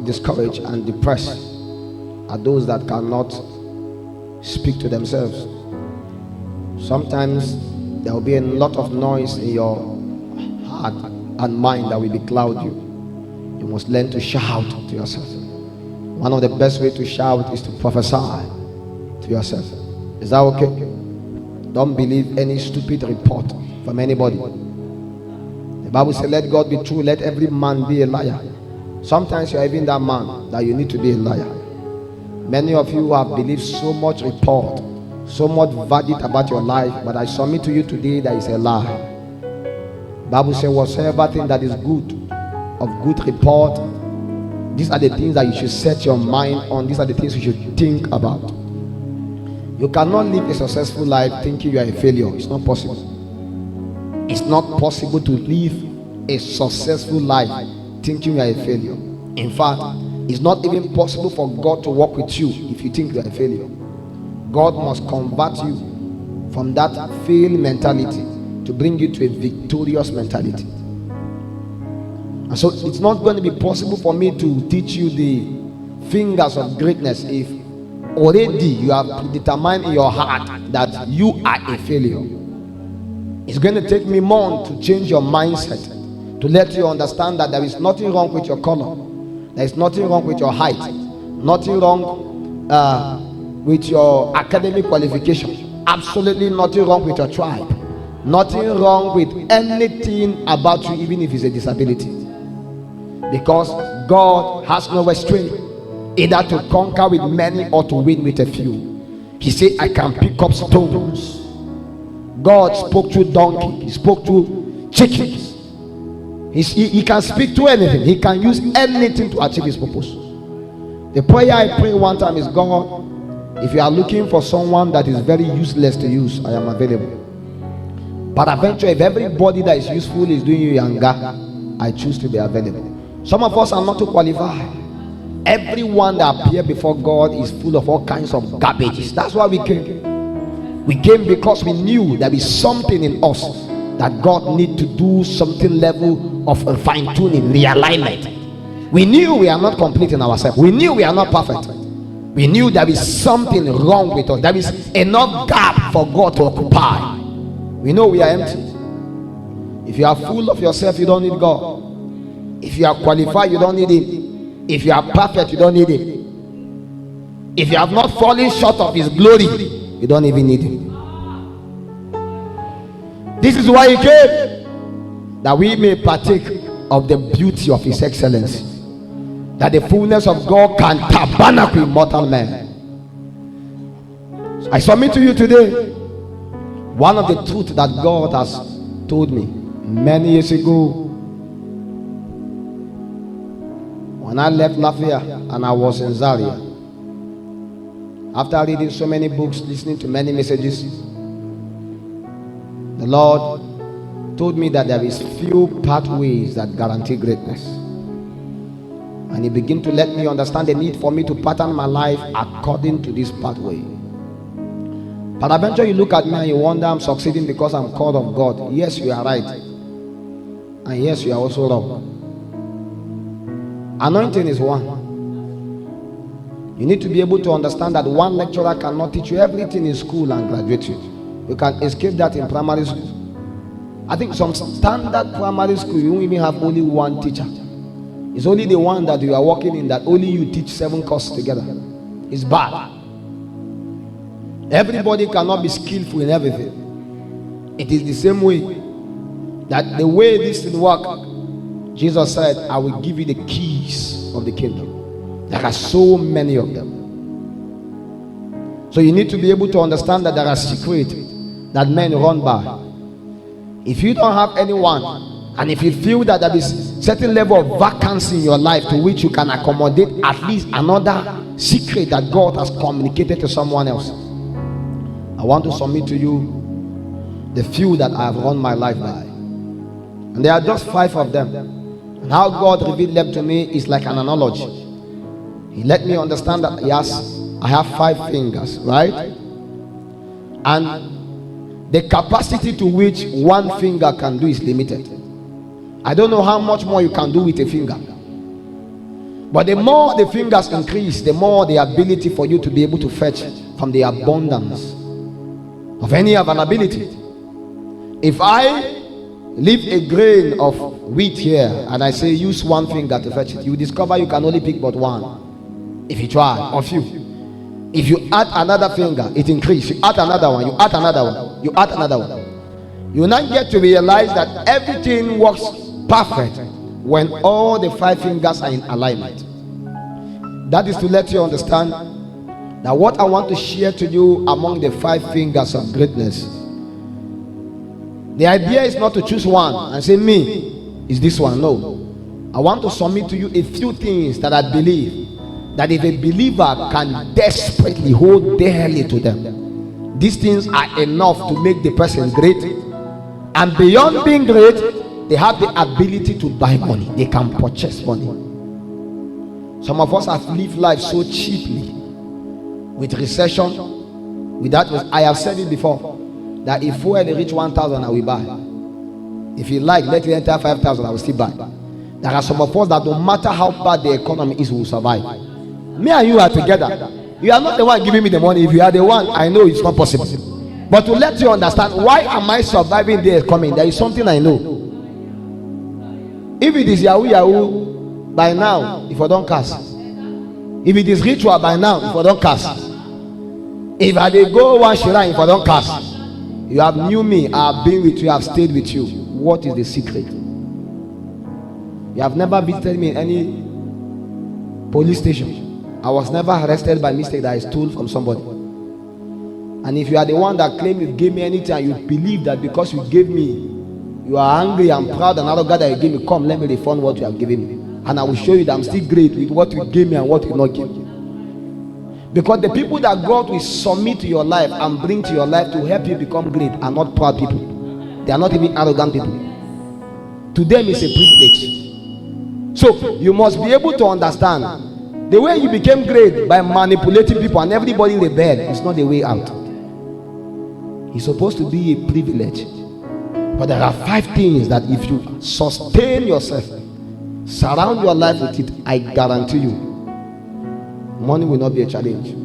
discouraged and depressed are those that cannot speak to themselves. Sometimes there will be a lot of noise in your heart and mind that will becloud you. You must learn to shout to yourself. One of the best ways to shout is to prophesy to yourself. Is that okay? Don't believe any stupid report from anybody. The Bible says, let God be true, let every man be a liar. Sometimes you are even that man that you need to be a liar. Many of you have believed so much report, so much verdict about your life, but I submit to you today that is a lie. The Bible says, whatsoever thing that is good, of good report, these are the things that you should set your mind on. These are the things you should think about. You cannot live a successful life thinking you are a failure. It's not possible. It's not possible to live a successful life thinking you are a failure. In fact, it's not even possible for God to work with you if you think you are a failure. God must convert you from that failed mentality to bring you to a victorious mentality. And so it's not going to be possible for me to teach you the fingers of greatness if already you have predetermined in your heart that you are a failure. It's going to take me more to change your mindset, to let you understand that there is nothing wrong with your color, there is nothing wrong with your height, nothing wrong with your academic qualification, absolutely nothing wrong with your tribe, nothing wrong with anything about you, even if it's a disability. Because God has no restraint, either to conquer with many or to win with a few. He said, I can pick up stones. God spoke to donkey, he spoke to chickens. He can speak to anything. He can use anything to achieve his purpose. The prayer I pray one time is, God, if you are looking for someone that is very useless to use, I am available. But eventually, if everybody that is useful is doing you younger, I choose to be available. Some of us are not to qualify. Everyone that appears before God is full of all kinds of garbage. That's why we came. We came because we knew there is something in us that God needs to do something level of fine-tuning, realignment. We knew we are not complete in ourselves. We knew we are not perfect. We knew there is something wrong with us. There is enough gap for God to occupy. We know we are empty. If you are full of yourself, you don't need God. If you are qualified, you don't need him. If you are perfect, you don't need him. If you have not fallen short of his glory, you don't even need him. This is why he came, that we may partake of the beauty of his excellency, that the fullness of God can tabernacle with mortal men. I submit to you today one of the truths that God has told me many years ago. When I left Lafia and I was in Zaria, after reading so many books, listening to many messages, the Lord told me that there is few pathways that guarantee greatness. And he began to let me understand the need for me to pattern my life according to this pathway. But eventually you look at me and you wonder, I'm succeeding because I'm called of God. Yes, you are right. And yes, you are also wrong. Anointing is one. You need to be able to understand that one lecturer cannot teach you everything in school and graduate you. You can escape that in primary school. I think some standard primary school, you won't even have only one teacher. It's only the one that you are working in that only you teach 7 courses together. It's bad. Everybody cannot be skillful in everything. It is the same way that the way this thing works, Jesus said, I will give you the keys of the kingdom. There are so many of them. So you need to be able to understand that there are secrets that men run by. If you don't have anyone, and if you feel that there is certain level of vacancy in your life to which you can accommodate at least another secret that God has communicated to someone else, I want to submit to you the few that I have run my life by. And there are just 5 of them. And how God revealed them to me is like an analogy. He let me understand that I have 5 fingers, right? And the capacity to which one finger can do is limited. I don't know how much more you can do with a finger. But the more the fingers increase, the more the ability for you to be able to fetch from the abundance of any availability. If I leave a grain of wheat here and I say use one finger to fetch it, you discover you can only pick but one. If you try, or few. If you add another finger, it increases. You add another one, you add another one, you add another one. You now get to realize that everything works perfect when all the 5 fingers are in alignment. That is to let you understand that what I want to share to you among the 5 fingers of greatness, the idea is not to choose one and say me is this one. No, I want to submit to you a few things that I believe that if a believer can desperately hold dearly to them, these things are enough to make the person great. And beyond being great, they have the ability to buy money. They can purchase money. Some of us have lived life so cheaply, with recession, with that. I have said it before, that if fuel reach 1,000, I will buy. If you like, let it enter 5,000, I will still buy. There are some of us that no matter how bad the economy is, we will survive. Me and you are together. You are not the one giving me the money. If you are the one, I know it's not possible. But to let you understand, why am I surviving the economy? There is something I know. If it is Yahoo Yahoo, by now, if I don't cast. If it is ritual, by now, if I don't cast. If I dey go one shrine, if I don't cast. You have knew me, I have been with you, I have stayed with you. What is the secret? You have never visited me in any police station. I was never arrested by mistake that I stole from somebody. And if you are the one that claim you gave me anything and you believe that because you gave me, you are angry and proud and God that you gave me, come let me refund what you have given me, and I will show you that I'm still great with what you gave me and what you not give me. Because the people that God will submit to your life and bring to your life to help you become great are not proud people. They are not even arrogant people. To them it's a privilege. So you must be able to understand the way you became great by manipulating people and everybody rebelled is not the way out. It's supposed to be a privilege. But there are 5 things that if you sustain yourself, surround your life with it, I guarantee you, money will not be a challenge.